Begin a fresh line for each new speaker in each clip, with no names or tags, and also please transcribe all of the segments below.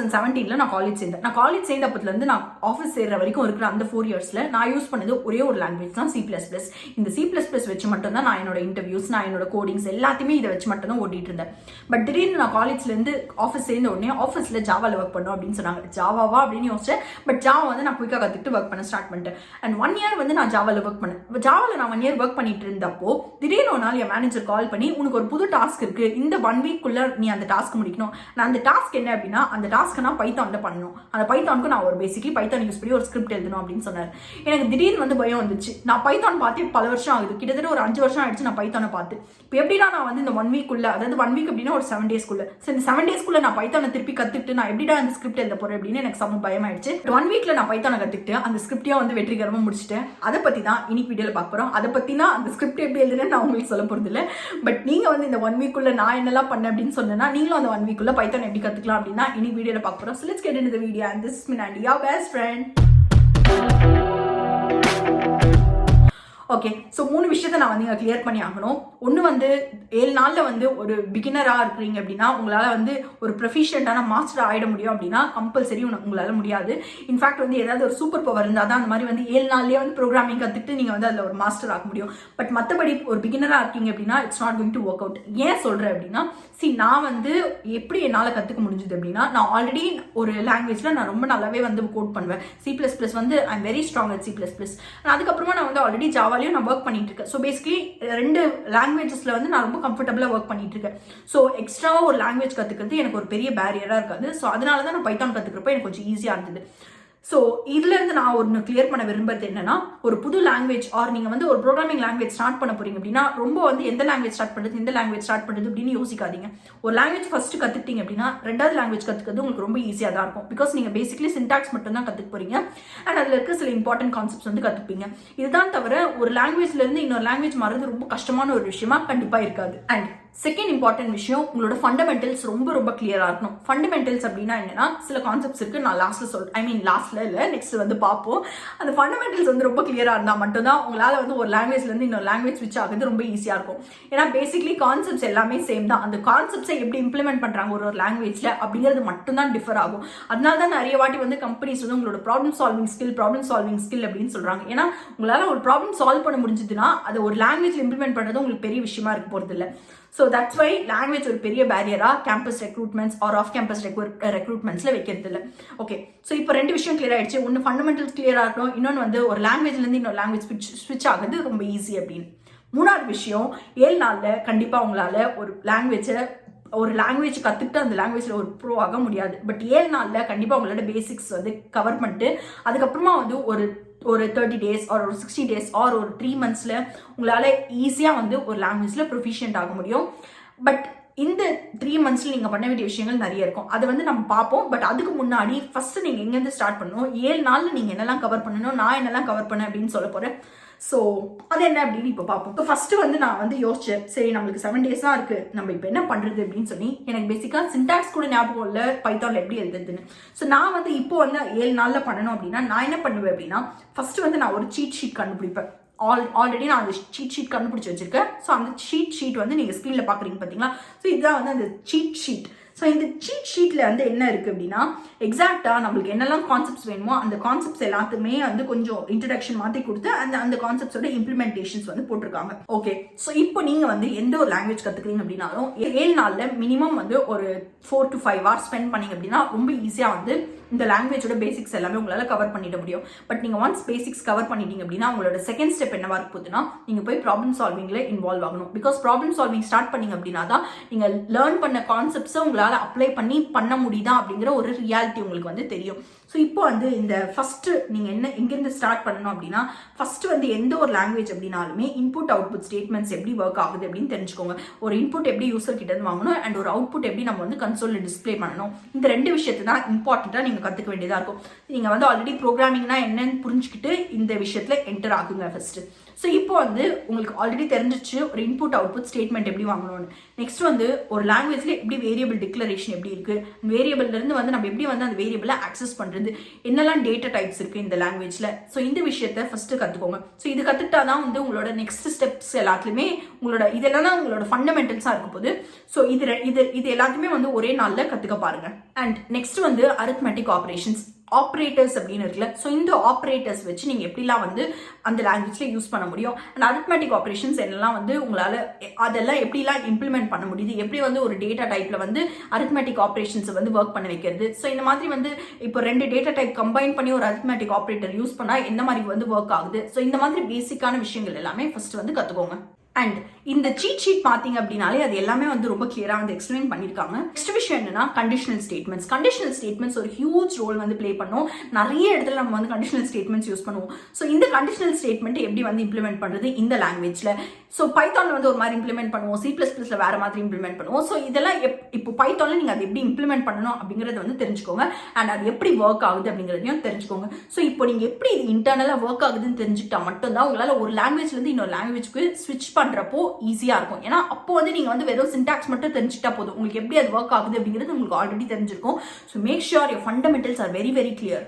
2017 நான் காலேஜ் சேர்ந்தேன். நான் காலேஜ் சேர்ந்த அப்பத்துலேருந்து நான் ஆஃபீஸ் சேர்ற வரைக்கும் இருக்கிற அந்த 4 இயர்ஸில் நான் யூஸ் பண்ணது ஒரே ஒரு லாங்குவேஜ் தான் C++. இந்த C++ வச்சு மட்டும்தான் நான் என்னோட இன்டர்வியூஸ், நான் என்னோட கோடிங்ஸ் எல்லாத்தையுமே இதை வச்சு மட்டும் தான் ஓட்டிட்டு இருந்தேன். பட் திடீர்னு நான் காலேஜ்லேருந்து ஆஃபீஸ் சேர்ந்த உடனே ஆஃபீஸில் ஜாவாவில் ஒர்க் பண்ணோம் அப்படின்னு சொன்னாங்க. ஜாவாவா அப்படின்னு யோசிச்சேன். பட் ஜாவா வந்து நான் குயிக்காக கற்றுக்கிட்டு ஒர்க் பண்ண ஸ்டார்ட் பண்ணிட்டேன். அண்ட் 1 இயர் வந்து நான் ஜாவாவில் ஒர்க் பண்ணேன். ஜாவாவில் நான் 1 இயர் ஒர்க் பண்ணிட்டு இருந்தப்போ திடீர்னு ஒரு நாள் என் மேனேஜர் கால் பண்ணி, உனக்கு ஒரு புது டாஸ்க் இருக்கு, இந்த 1 வீக்குள்ள நீ அந்த டாஸ்க் முடிக்கணும். நான் அந்த டாஸ்க் என்ன அப்படின்னா, அந்த டாஸ்க்கை நான் பைத்தான்ல பண்ணணும். அந்த பைத்தானுக்கு நான் ஒரு பேசிக்கலி பைத்தான் யூஸ் பண்ணி ஒரு ஸ்கிரிப்ட் எழுதணும் அப்படின்னு சொன்னார். எனக்கு திடீர்னு வந்து பயம் வந்துச்சு. நான் பைத்தான் பார்த்து பல வருஷம் ஆகுது, கிட்டத்தட்ட ஒரு 5 வருஷம் ஆயிடுச்சு நான் பைத்தானை பார்த்து. இப்போ எப்படின்னா நான் வந்து இந்த 1 வீக்குள்ள, அதாவது 1 வீக் அப்படின்னா ஒரு 7 டேஸ்க்குள்ள, இந்த 7 டேஸ்க்குள்ள நான் பைத்தானை திருப்பி கத்துக்கிட்டு நான் எப்படிடா அந்த ஸ்கிரிப்ட் எழுத போறேன் அப்படின்னு எனக்கு செம்ம பயம் ஆயிடுச்சு. 1 வீக்ல நான் பைத்தானை கத்துக்கிட்டு அந்த ஸ்கிரிப்டையும் வந்து வெற்றிகரமாக முடிச்சுட்டேன். அதை பத்தி தான் இன்னைக்கு வீடியோல பார்க்க போறோம். அதை பத்தினா அந்த ஸ்கிரிப்ட் எப்படி எழுதுன்னு நான் உங்களுக்கு சொல்ல போறது இல்லை. பட் நீங்க வந்து இந்த 1 வீக்குள்ள நான் என்னெல்லாம் பண்ணேன் அப்படின்னு சொன்னேன்னா, நீங்களும் அந்த 1 வீக்குள்ள பைத்தான் எப்படி கத்துக்கலாம் அப்படின்னா இன்னைக்கு வீடியோல பார்க்க போறோம். So let's get into the video and this is Minandi, your best friend. Okay, so 3 விஷயத்தை நான் வந்து இங்கே கிளியர் பண்ணி ஆகணும். ஒன்று வந்து 7 நாளில் வந்து ஒரு பிகினராக இருக்கிறீங்க அப்படின்னா உங்களால் வந்து ஒரு ப்ரொஃபிஷியண்டான மாஸ்டர் ஆகிட முடியும் அப்படின்னா கம்பல்சரி உங்களால் முடியாது. இன்ஃபேக்ட் வந்து ஏதாவது ஒரு சூப்பர் பவர் இருந்தால் தான் அந்த மாதிரி வந்து 7 நாள்லேயே வந்து ப்ரோக்ராமிங் கற்றுக்கிட்டு நீங்கள் வந்து அதில் ஒரு மாஸ்டர் ஆக முடியும். பட் மற்றபடி ஒரு பிகினராக இருக்கீங்க அப்படின்னா it's not going to work out. ஏன் சொல்கிறேன் அப்படின்னா, நான் வந்து எப்படி என்னால் கற்றுக்க முடிஞ்சுது அப்படின்னா, நான் ஆல்ரெடி ஒரு லாங்குவேஜில் நான் ரொம்ப நல்லாவே வந்து கோட் பண்ணுவேன். C++ வந்து I am very strong at C++. அதுக்கப்புறமா நான் வந்து ஆல்ரெடி ஜாவாலையும் நான் ஒர்க் பண்ணிட்டு இருக்கேன். ஸோ பேசிக்கலி 2 லாங்குவேஜஸ்ல வந்து நான் ரொம்ப கம்ஃபர்டபுளாக ஒர்க் பண்ணிட்டு இருக்கேன். ஸோ எக்ஸ்ட்ராவாக ஒரு லாங்குவேஜ் கற்றுக்கிறது எனக்கு ஒரு பெரிய பேரியராக இருக்காது. ஸோ அதனால தான் நான் பைத்தான் கற்றுக்கிறப்ப எனக்கு கொஞ்சம் ஈஸியாக இருந்தது. ஸோ இதுலேருந்து நான் ஒன்று கிளியர் பண்ண விரும்புறது என்னன்னா, ஒரு புது லாங்குவேஜ் ஆர் நீங்கள் வந்து ஒரு ப்ரோக்ராமிங் லாங்குவேஜ் ஸ்டார்ட் பண்ண போறீங்க அப்படின்னா ரொம்ப வந்து எந்த லாங்குவேஜ் ஸ்டார்ட் பண்ணுறது அப்படின்னு யோசிக்காதீங்க. ஒரு லாங்குவேஜ் ஃபர்ஸ்ட் கற்றுக்கிட்டீங்க அப்படின்னா 2வது லாங்குவேஜ் கற்றுக்கிறது உங்களுக்கு ரொம்ப ஈஸியாக தான் இருக்கும். பிகாஸ் நீங்கள் பேசிக்கலி சின்டாக்ஸ் மட்டும் தான் கற்றுக்க போறீங்க அண்ட் அதில் இருக்க சில இம்பார்ட்டன்ட் கான்செப்ட்ஸ் வந்து கற்றுப்பீங்க. இதுதான் தவிர ஒரு லாங்குவேஜ்லேருந்து இன்னொரு லாங்குவேஜ் மாறுறது ரொம்ப கஷ்டமான ஒரு விஷயமா கண்டிப்பாக இருக்காது. அண்ட் செகண்ட் இம்பார்ட்டன்ட் விஷயம், உங்களோட ஃபண்டமெண்டல்ஸ் ரொம்ப கிளியரா இருக்கணும். ஃபண்டமெண்டல்ஸ் அப்படின்னா என்னன்னா, சில கான்செப்ட்ஸ் இருக்கு, நான் லாஸ்ட்ல சொல்றேன். லாஸ்ட்ல இல்லை, நெக்ஸ்ட் வந்து பார்ப்போம். அந்த ஃபண்டமெண்டல்ஸ் வந்து ரொம்ப கிளியரா இருந்தா மட்டும்தான் உங்களால வந்து ஒரு லாங்குவேஜ்ல இருந்து இன்னொரு லாங்குவேஜ் ஸ்விட்ச் ஆகுது ரொம்ப ஈஸியா இருக்கும். ஏன்னா பேசிக்கலி கான்செப்ட்ஸ் எல்லாமே சேம் தான். அந்த கான்செப்ட்ஸை எப்படி இம்ப்ளிமெண்ட் பண்றாங்க ஒரு லாங்குவேஜ்ல அப்படிங்கிறது மட்டும் தான் டிஃபர் ஆகும். அதனால தான் நிறைய வாட்டி வந்து கம்பெனிஸ் வந்து உங்களோட ப்ராப்ளம் சால்விங் ஸ்கில் அப்படின்னு சொல்றாங்க. ஏன்னா உங்களால ஒரு ப்ராப்ளம் சால்வ் பண்ண முடிஞ்சதுன்னா அது ஒரு லாங்குவேஜ்ல இம்ப்ளிமெண்ட் பண்றது உங்களுக்கு பெரிய விஷயமா இருக்க போறது இல்லை. So that's why language ஒரு பெரிய பேரியரா campus recruitments or off campus ரெக்ரூட்மெண்ட்ஸ்ல வைக்கிறது இல்லை. ஓகே, ஸோ இப்போ 2 விஷயம் கிளியர் ஆயிடுச்சு. ஒன்று ஃபண்டமெண்டல்ஸ் கிளியரா இருக்கணும், இன்னொன்று வந்து ஒரு லாங்குவேஜ்ல இருந்து இன்னொரு லாங்குவேஜ் ஸ்விட்ச் ஆகுது ரொம்ப ஈஸி அப்படின்னு. 3வது விஷயம், 7 நாளில் கண்டிப்பாக உங்களால் ஒரு லாங்குவேஜ் கற்றுக்கிட்டு அந்த லாங்குவேஜில் ஒரு ப்ரோ ஆக முடியாது. பட் 7 நாளில் கண்டிப்பாக உங்களோட பேசிக்ஸ் வந்து கவர் பண்ணிட்டு அதுக்கப்புறமா வந்து ஒரு 30 டேஸ் ஆர் ஒரு 60 டேஸ் ஆர் ஒரு 3 monthsல உங்களால் ஈஸியாக வந்து ஒரு லாங்குவேஜில் ப்ரொஃபிஷியன்ட் ஆக முடியும். பட் இந்த 3 monthsல நீங்கள் பண்ண வேண்டிய விஷயங்கள் நிறைய இருக்கும். அதை வந்து நம்ம பார்ப்போம். பட் அதுக்கு முன்னாடி ஃபர்ஸ்ட் நீங்கள் எங்கேருந்து ஸ்டார்ட் பண்ணணும், 7 நாளில் நீங்கள் என்னெல்லாம் கவர் பண்ணணும், நான் என்னெல்லாம் கவர் பண்ணேன் அப்படின்னு சொல்ல போகிறேன். ஸோ அது என்ன அப்படின்னு இப்போ பார்ப்போம். இப்போ ஃபர்ஸ்ட் வந்து நான் வந்து யோசிச்சேன், சரி நம்மளுக்கு 7 days தான் இருக்கு, நம்ம இப்போ என்ன பண்றது அப்படின்னு சொல்லி. எனக்கு பேசிக்காக சின்டாக்ஸ் கூட ஞாபகம் இல்லை பைத்தான்ல எப்படி எழுதுறதுன்னு. ஸோ நான் வந்து இப்போ வந்து 7 நாளில் பண்ணணும் அப்படின்னா நான் என்ன பண்ணுவேன் அப்படின்னா, ஃபர்ஸ்ட் வந்து நான் ஒரு சீட் ஷீட் கண்டுபிடிப்பேன். ஆல்ரெடி நான் அந்த சீட் ஷீட் கண்டுபிடிச்சி வச்சிருக்கேன். ஸோ அந்த சீட் ஷீட் வந்து நீங்கள் ஸ்க்ரீனில் பார்க்குறீங்க பார்த்தீங்களா. ஸோ இதுதான் வந்து அந்த சீட் ஷீட். ஸோ இந்த சீட் ஷீட்டில் வந்து என்ன இருக்குது அப்படின்னா, எக்ஸாக்டாக நம்மளுக்கு என்னெல்லாம் கான்செப்ட்ஸ் வேணுமோ அந்த கான்செப்ட்ஸ் எல்லாத்துமே வந்து கொஞ்சம் இன்ட்ரடக்ஷன் மாற்றி கொடுத்து அந்த கான்செப்ட்ஸோட இம்ப்ளிமெண்டேஷன்ஸ் வந்து போட்டிருக்காங்க. ஓகே, ஸோ இப்போ நீங்கள் வந்து எந்த ஒரு லாங்குவேஜ் கற்றுக்கிறீங்க அப்படின்னாலும் 7 நாளில் மினிமம் வந்து ஒரு 4 to 5 hours ஸ்பெண்ட் பண்ணிங்க அப்படின்னா ரொம்ப ஈஸியாக வந்து இந்த லாங்குவேஜோட பேசிக்ஸ் எல்லாமே உங்களால் கவர் பண்ணிட முடியும். பட் நீங்கள் ஒன்ஸ் பேசிக்ஸ் கவர் பண்ணிட்டீங்க அப்படின்னா உங்களோட செகண்ட் ஸ்டெப் என்னவா இருக்க போகுதுன்னா, நீங்கள் போய் ப்ராப்ளம் சால்விங்கில் இன்வால்வ் ஆகணும். பிகாஸ் ப்ராப்ளம் சால்விங் ஸ்டார்ட் பண்ணிங்க அப்படின்னா தான் நீங்கள் லேர்ன் பண்ண கான்செப்ட்ஸை உங்களால் அப்ளை பண்ண முடியுதா அப்படிங்கிற ஒரு ரியாலிட்டி உங்களுக்கு வந்து தெரியும். ஸோ இப்போ வந்து இந்த ஃபர்ஸ்ட் நீங்கள் எங்கேருந்து ஸ்டார்ட் பண்ணணும் அப்படின்னா, ஃபர்ஸ்ட் வந்து எந்த ஒரு லாங்குவேஜ் அப்படின்னாலுமே இன்புட் அவுட்புட் ஸ்டேட்மெண்ட்ஸ் எப்படி ஒர்க் ஆகுது அப்படின்னு தெரிஞ்சுக்கோங்க. ஒரு இன்புட் எப்படி யூசர் கிட்ட இருந்து வாங்கணும் அண்ட் ஒரு அவுட்புட் எப்படி நம்ம வந்து கன்சோலில் டிஸ்பிளே பண்ணணும். இந்த 2 விஷயத்தை தான் இம்பார்ட்டண்ட்டாக நீங்கள் கற்றுக்க வேண்டியதாக இருக்கும். நீங்கள் வந்து ஆல்ரெடி ப்ரோக்ராமிங்னா என்னன்னு புரிஞ்சுக்கிட்டு இந்த விஷயத்தில் என்டர் ஆகுங்க ஃபர்ஸ்ட். ஸோ இப்போ வந்து உங்களுக்கு ஆல்ரெடி தெரிஞ்சிச்சு ஒரு இன்புட் அவுட்புட் ஸ்டேட்மெண்ட் எப்படி வாங்கணும்னு. நெக்ஸ்ட் வந்து ஒரு லாங்குவேஜ்ல எப்படி வேரியபிள் டிக்ளரேஷன் எப்படி இருக்கு, வேரியபிள்ல இருந்து வந்து நம்ம எப்படி வந்து அந்த வேரியபிளை ஆக்சஸ் பண்றது, என்னெல்லாம் டேட்டா டைப்ஸ் இருக்கு இந்த லாங்குவேஜ்ல. ஸோ இந்த விஷயத்த ஃபர்ஸ்ட் கத்துக்கோங்க. ஸோ இது கத்துக்கிட்டா தான் வந்து உங்களோட நெக்ஸ்ட் ஸ்டெப்ஸ் எல்லாத்துலயுமே உங்களோட இதெல்லாம் தான் உங்களோட ஃபண்டமெண்டல்ஸா இருக்க போகுது. ஸோ இது எல்லாத்தையுமே வந்து ஒரே நாள்ல கத்துக்க பாருங்க. அண்ட் நெக்ஸ்ட் வந்து அரித்மெட்டிக் ஆப்ரேஷன்ஸ், ஆப்ரேட்டர்ஸ் அப்படின்னு இருக்குல்ல. ஸோ இந்த ஆப்ரேட்டர்ஸ் வச்சு நீங்கள் எப்படிலாம் வந்து அந்த லாங்குவேஜ்ல யூஸ் பண்ண முடியும், அண்ட் அரித்மெட்டிக் ஆப்ரேஷன்ஸ் என்னெல்லாம் வந்து உங்களால் அதெல்லாம் எப்படிலாம் இம்ப்ளிமெண்ட் பண்ண முடியுது, எப்படி வந்து ஒரு டேட்டா டைப்ல வந்து அரித்மெட்டிக் ஆப்ரேஷன்ஸை வந்து ஒர்க் பண்ண வைக்கிறது. ஸோ இந்த மாதிரி வந்து இப்போ 2 டேட்டா டைப் கம்பைன் பண்ணி ஒரு அரித்மெட்டிக் ஆப்ரேட்டர் யூஸ் பண்ணால் எந்த மாதிரி வந்து ஒர்க் ஆகுது. ஸோ இந்த மாதிரி பேசிக்கான விஷயங்கள் எல்லாமே ஃபர்ஸ்ட் வந்து கற்றுக்கோங்க. அண்ட் இந்த சீட் ஷீட் பார்த்தீங்க அப்படின்னாலே அது எல்லாமே வந்து ரொம்ப கிளியரா வந்து எக்ஸ்பிளைன் பண்ணியிருக்காங்க. நெக்ஸ்ட் விஷயம் என்னன்னா கண்டிஷனல் ஸ்டேட்மெண்ட்ஸ். கண்டிஷனல் ஸ்டேட்மெண்ட்ஸ் ஒரு ஹியூஜ் ரோல் வந்து ப்ளே பண்ணும். நிறைய இடத்துல நம்ம வந்து கண்டிஷனல் ஸ்டேட்மெண்ட்ஸ் யூஸ் பண்ணுவோம். ஸோ இந்த கண்டிஷனல் ஸ்டேட்மெண்ட் எப்படி வந்து இம்ப்ளிமெண்ட் பண்றது இந்த லாங்குவேஜ்ல. ஸோ பைத்தான்ல வந்து ஒரு மாதிரி இம்ப்ளிமெண்ட் பண்ணுவோம், C++ல வேற மாதிரி இம்ப்ளிமெண்ட் பண்ணுவோம். ஸோ இதெல்லாம் இப்போ பைத்தான்ல நீங்க அதை எப்படி இம்ப்ளிமெண்ட் பண்ணணும் அப்படிங்கறத வந்து தெரிஞ்சுக்கோங்க. அண்ட் அது எப்படி ஒர்க் ஆகுது அப்படிங்கறதையும் தெரிஞ்சுக்கோங்க. ஸோ இப்போ நீங்க எப்படி இது இன்டர்னலா ஒர்க் ஆகுதுன்னு தெரிஞ்சுக்கிட்டா மட்டும்தான் உங்களால ஒரு லாங்குவேஜ்ல இருந்து இன்னொரு லாங்குவேஜ்க்கு ஸ்விட்ச் பண்றப்போ ஈஸியா இருக்கும். ஏன்னா அப்போ வந்து நீங்க வந்து வெறும் சின்டாக்ஸ் மட்டும் தெரிஞ்சுட்டா போதும், உங்களுக்கு எப்படி அது ஒர்க் ஆகுது அப்படிங்கிறது உங்களுக்கு ஆல்ரெடி தெரிஞ்சிருக்கும். So make sure your fundamentals are very very clear.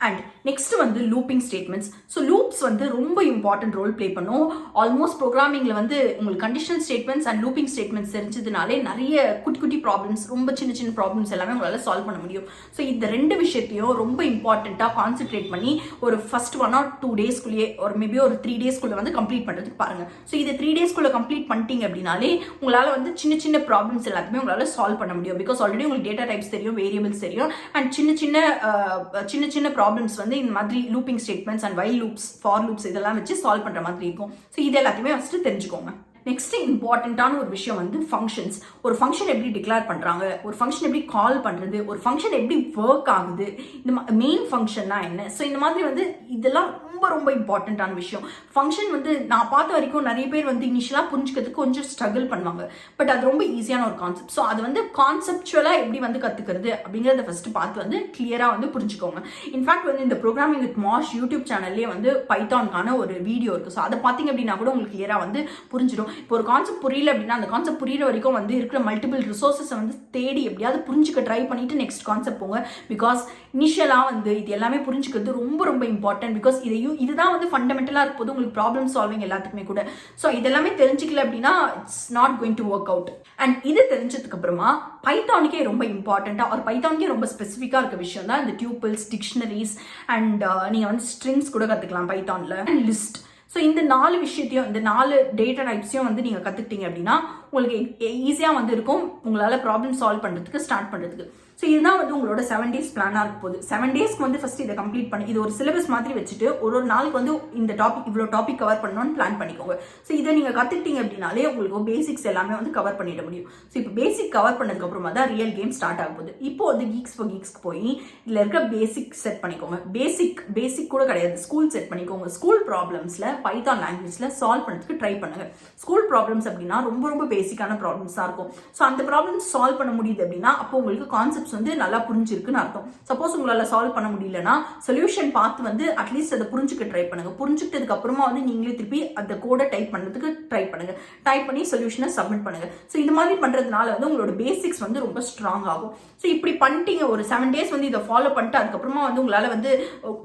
And next வந்து லூப்பிங் ஸ்டேட்மெண்ட்ஸ். ஸோ லூப்ஸ் வந்து ரொம்ப இம்பார்ட்டன்ட் ரோல் ப்ளே பண்ணும். ஆல்மோஸ்ட் ப்ரோக்ராமிங்ல வந்து உங்களுக்கு conditional statements and looping statements தெரிஞ்சதுனாலே நிறைய குட்டி குட்டி ப்ராப்ளம்ஸ், ரொம்ப சின்ன சின்ன ப்ராப்ளம்ஸ் எல்லாமே உங்களால் சால்வ் பண்ண முடியும். ஸோ இந்த 2 விஷயத்தையும் ரொம்ப இம்பார்ட்டண்ட்டாக கான்சென்ட்ரேட் பண்ணி ஒரு ஃபர்ஸ்ட் 1 or 2 டேஸ்க்குள்ளேயே ஒரு மேபி ஒரு 3 டேஸ்க்குள்ள வந்து கம்ப்ளீட் பண்ணுறதுக்கு பாருங்க. ஸோ இது 3 டேஸ்க்குள்ள கம்ப்ளீட் பண்ணிட்டீங்க அப்படின்னாலே உங்களால் வந்து சின்ன சின்ன ப்ராப்ளம்ஸ் எல்லாத்தையுமே உங்களால் சால்வ் பண்ண முடியும். பிகாஸ் ஆல்ரெடி உங்களுக்கு டேட்டா டைப்ஸ் தெரியும், வேரியபிள்ஸ் தெரியும், அண்ட் சின்ன சின்ன ப்ராப்ளம்ஸ் வந்து இந்த மாதிரி looping statements and while loops, for loops இதெல்லாம் வச்சு சால்வ் பண்ற மாதிரி இருக்கும். ஸோ இது எல்லாத்தையுமே ஃபர்ஸ்ட் தெரிஞ்சுக்கோங்க. நெக்ஸ்ட் இம்பார்ட்டன்டான ஒரு விஷயம் வந்து ஃபங்க்ஷன்ஸ். ஒரு ஃபங்க்ஷன் எப்படி டிக்ளேர் பண்றாங்க, ஒரு ஃபங்க்ஷன் எப்படி கால் பண்றது, ஒரு ஃபங்க்ஷன் எப்படி ஒர்க் ஆகுது, இந்த மெயின் ஃபங்க்ஷன்னா என்ன. ஸோ இந்த மாதிரி வந்து இதெல்லாம் ரொம்ப ரொம்ப இம்பார்ட்டன்டான விஷயம். ஃபங்க்ஷன் வந்து நான் பார்த்த வரைக்கும் நிறைய பேர் வந்து இனிஷியலா புரிஞ்சுக்கிறதுக்கு கொஞ்சம் ஸ்ட்ரகிள் பண்ணுவாங்க. பட் அது ரொம்ப ஈஸியான ஒரு கான்செப்ட். ஸோ அது வந்து கான்செப்சுவலா எப்படி வந்து கத்துக்கிறது அப்படிங்கறத ஃபர்ஸ்ட் பார்த்து வந்து கிளியரா வந்து புரிஞ்சுக்கோங்க. இன்ஃபேக்ட் வந்து இந்த ப்ரோக்ராமிங் வித் மாஷ் யூடியூப் சேனல்லேயே வந்து பைத்தான்கான ஒரு வீடியோ இருக்கு. ஸோ அதை பார்த்தீங்க அப்படின்னா கூட உங்களுக்கு கிளியரா வந்து புரிஞ்சிடும். இப்போ ஒரு கான்செப்ட் புரியல அப்படின்னா அந்த கான்செப்ட் புரியுற வரைக்கும் வந்து இருக்கிற மல்டிபிள் ரிசோர்ஸஸ் வந்து தேடி எப்படியாவது புரிஞ்சுக்க ட்ரை பண்ணிட்டு நெக்ஸ்ட் கான்செப்ட் போங்க. பிகாஸ் இனிஷியலா வந்து இது எல்லாமே புரிஞ்சுக்கிறது ரொம்ப ரொம்ப இம்பார்ட்டன்ட். பிகாஸ் இதுதான் வந்து ஃபண்டமெண்டலா இருப்போது உங்களுக்கு ப்ராப்ளம் சால்விங் எல்லாத்துக்குமே கூட. ஸோ இதெல்லாமே தெரிஞ்சுக்கல அப்படின்னா it's not going to work out. And இது தெரிஞ்சதுக்கு அப்புறமா பைத்தானுக்கே ரொம்ப இம்பார்ட்டண்டா ஒரு பைத்தானுக்கே ரொம்ப ஸ்பெசிஃபிக்கா இருக்க விஷயம் தான் இந்த டியூபிள்ஸ், டிக்ஷனரிஸ் அண்ட் நீங்க வந்து ஸ்ட்ரிங்ஸ் கூட கத்துக்கலாம் பைத்தான்ல, அண்ட் லிஸ்ட். ஸோ இந்த 4 விஷயத்தையும், இந்த 4 டேட்டா டைப்ஸையும் வந்து நீங்கள் கற்றுக்கிட்டீங்க அப்படின்னா உங்களுக்கு ஈஸியாக வந்து இருக்கும் உங்களால் ப்ராப்ளம் சால்வ் பண்ணுறதுக்கு, ஸ்டார்ட் பண்ணுறதுக்கு. ஸோ இதுதான் வந்து உங்களோட 7 days பிளானாக இருக்க போகுது. 7 daysக்கு வந்து ஃபர்ஸ்ட் இதை கம்ப்ளீட் பண்ணி இது ஒரு சிலபஸ் மாதிரி வச்சுட்டு ஒரு நாளுக்கு வந்து இந்த டாபிக் இவ்வளோ டாபிக் கவர் பண்ணணும்னு பிளான் பண்ணிக்கோங்க. ஸோ இதை நீங்கள் கற்றுக்கிட்டீங்க அப்படின்னாலே உங்களுக்கு பேசிக்ஸ் எல்லாமே வந்து கவர் பண்ணிட முடியும். ஸோ இப்போ பேசிக் கவர் பண்ணதுக்கு அப்புறமா தான் ரியல் கேம் ஸ்டார்ட் ஆக போகுது. இப்போ வந்து கீக்ஸ்க்கு போய் இதில் இருக்க பேசிக் செட் பண்ணிக்கோங்க. பேசிக் கூட கிடையாது, ஸ்கூல் செட் பண்ணிக்கோங்க. ஸ்கூல் ப்ராப்ளம்ஸில் பைத்தான் லாங்குவேஜில் சால்வ் பண்ணுறதுக்கு ட்ரை பண்ணுங்க. ஸ்கூல் ப்ராப்ளம்ஸ் அப்படின்னா ரொம்ப ரொம்ப பேசிக்கான ப்ராப்ளம்ஸ் தான் இருக்கும். ஸோ அந்த ப்ராப்ளம்ஸ் சால்வ் பண்ண முடியுது அப்படின்னா அப்போ உங்களுக்கு கான்செப்ட் வந்து நல்லா புரிஞ்சிருக்குன்னு அர்த்தம். சப்போஸ் உங்களால சால்வ் பண்ண முடியலன்னா சொல்யூஷன் பார்த்து வந்து அட்லீஸ்ட் அதை புரிஞ்சுக்க ட்ரை பண்ணுங்க. புரிஞ்சுக்கிட்டதுக்கு அப்புறமா வந்து நீங்களே திருப்பி அந்த கோடை டைப் பண்ணதுக்கு ட்ரை பண்ணுங்க. டைப் பண்ணி சொல்யூஷனை சப்மிட் பண்ணுங்க. ஸோ இந்த மாதிரி பண்றதுனால வந்து உங்களோட பேசிக்ஸ் வந்து ரொம்ப ஸ்ட்ராங் ஆகும். ஸோ இப்படி பண்ணிட்டீங்க ஒரு 7 days வந்து இதை ஃபாலோ பண்ணிட்டு அதுக்கப்புறமா வந்து உங்களால வந்து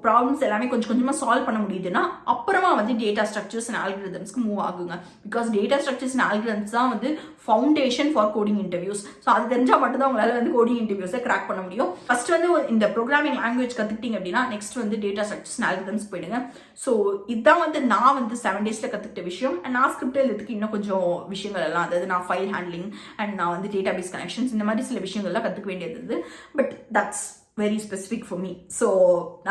ப்ராப்ளம்ஸ் எல்லாமே கொஞ்சம் கொஞ்சமா சால்வ் பண்ண முடியுதுன்னா அப்புறமா வந்து டேட்டா ஸ்ட்ரக்சர்ஸ் அண்ட் ஆல்கிரிதம்ஸ்க்கு மூவ் ஆகுங்க. Because data structures and algorithms தான் வந்து foundation for coding interviews. So அது தெரிஞ்சா மட்டும் தான் உங்களால வந்து கோடிங் இன்டர்வியூஸை கிராக் பண்ண முடியும். ஃபர்ஸ்ட் வந்து இந்த ப்ரோக்ராமிங் லாங்குவேஜ் கத்துக்கிட்டீங்க அப்படின்னா நெக்ஸ்ட் வந்து டேட்டா ஸ்ட்ரக்சர்ஸ் அண்ட் ஆல்கிரிதம்ஸ் போயிடுங்க. ஸோ இதுதான் வந்து நான் வந்து 7 daysல கத்துக்கிட்ட விஷயம். அண்ட் நான் ஸ்கிரிப்ட் எழுதுறதுக்கு இன்னும் கொஞ்சம் விஷயங்கள் எல்லாம், அதாவது நான் ஃபைல் ஹேண்ட்லிங் அண்ட் நான் வந்து டேட்டா பேஸ் கனெக்ஷன்ஸ் இந்த மாதிரி சில விஷயங்கள்லாம் கற்றுக்க வேண்டியது இருந்தது. But that's very specific for me. So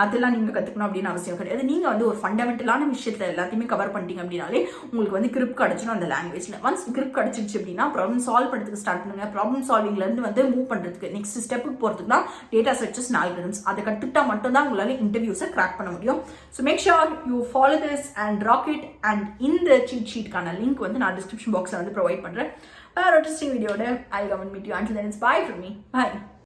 அதெல்லாம் நீங்கள் கற்றுக்கணும் அப்படின்னு அவசியம் கிடையாது. நீங்கள் வந்து ஒரு ஃபண்டமெண்டலான விஷயத்தில் எல்லாத்தையுமே கவர் பண்ணிட்டீங்க அப்படின்னாலே உங்களுக்கு வந்து கிரிப் கிடச்சிடும் அந்த லாங்குவேஜில். ஒன்ஸ் கிரிப் கிடச்சிருச்சு அப்படின்னா ப்ராப்ளம் சால்வ் பண்ணுறதுக்கு ஸ்டார்ட் பண்ணுங்க. ப்ராப்ளம் சால்விங்லேருந்து வந்து மூவ் பண்ணுறதுக்கு நெக்ஸ்ட் ஸ்டெப்புக்கு போகிறதுக்கு தான் டேட்டா ஸ்ட்ரக்சர்ஸ் அண்ட் ஆல்கிரிதம்ஸ். அதை கற்றுக்கிட்டா மட்டும்தான் உங்களால் இன்டர்வியூஸை கிராக் பண்ண முடியும். So make sure you follow this and rock it. And இந்த சீட் ஷீட்கான லிங்க் வந்து நான் டிஸ்கிரிப்ஷன் பாக்ஸில் வந்து ப்ரொவைட் பண்ணுறேன். வேற ஒரு இன்ட்ரெஸ்டிங் வீடியோட I'll come and meet you. Until then, it's bye from me. Bye.